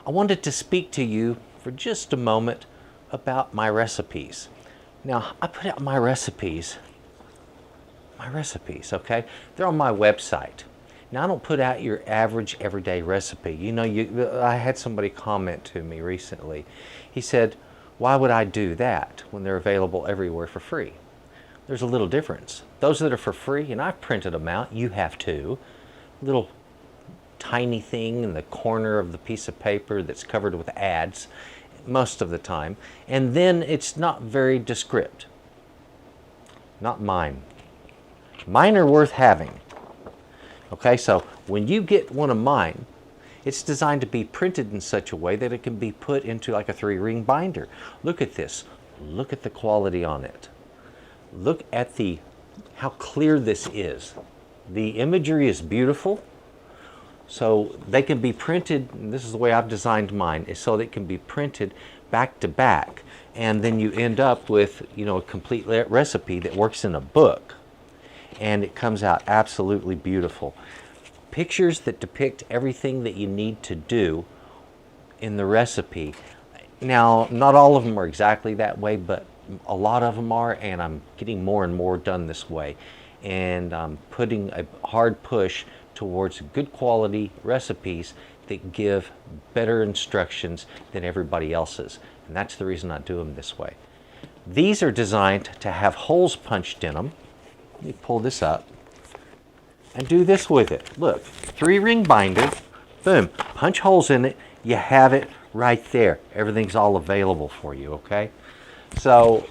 I wanted to speak to you for just a moment about my recipes. Now, I put out my recipes, okay? They're on my website. Now, I don't put out your average everyday recipe. You know, I had somebody comment to me recently. He said, why would I do that when they're available everywhere for free? There's a little difference. Those that are for free, and I've printed them out, you have too, little tiny thing in the corner of the piece of paper that's covered with ads most of the time, and then it's not very descriptive. Not mine. Mine are worth having. Okay, so when you get one of mine, it's designed to be printed in such a way that it can be put into like a 3-ring binder. Look at this. Look at the quality on it. Look at how clear this is. The imagery is beautiful. So they can be printed, and this is the way I've designed mine, is so that it can be printed back to back. And then you end up with, you know, a complete recipe that works in a book. And it comes out absolutely beautiful. Pictures that depict everything that you need to do in the recipe. Now, not all of them are exactly that way, but a lot of them are, and I'm getting more and more done this way. And I'm putting a hard push towards good quality recipes that give better instructions than everybody else's. And that's the reason I do them this way. These are designed to have holes punched in them. Let me pull this up and do this with it. Look, 3-ring binder, boom, punch holes in it, you have it right there. Everything's all available for you, okay? So,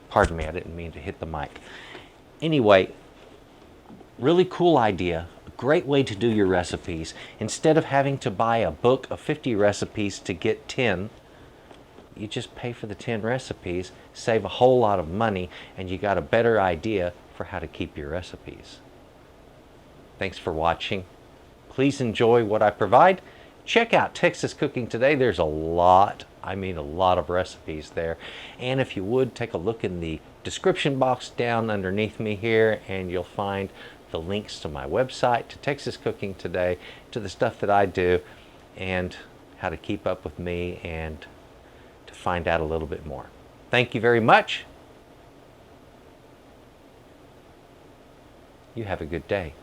pardon me, I didn't mean to hit the mic. Anyway, really cool idea, a great way to do your recipes. Instead of having to buy a book of 50 recipes to get 10, you just pay for the 10 recipes, save a whole lot of money, and you got a better idea for how to keep your recipes. Thanks for watching. Please enjoy what I provide. Check out Texas Cooking Today. There's a lot, I mean a lot of recipes there. And if you would, take a look in the description box down underneath me here, and you'll find the links to my website, to Texas Cooking Today, to the stuff that I do, and how to keep up with me and to find out a little bit more. Thank you very much. You have a good day.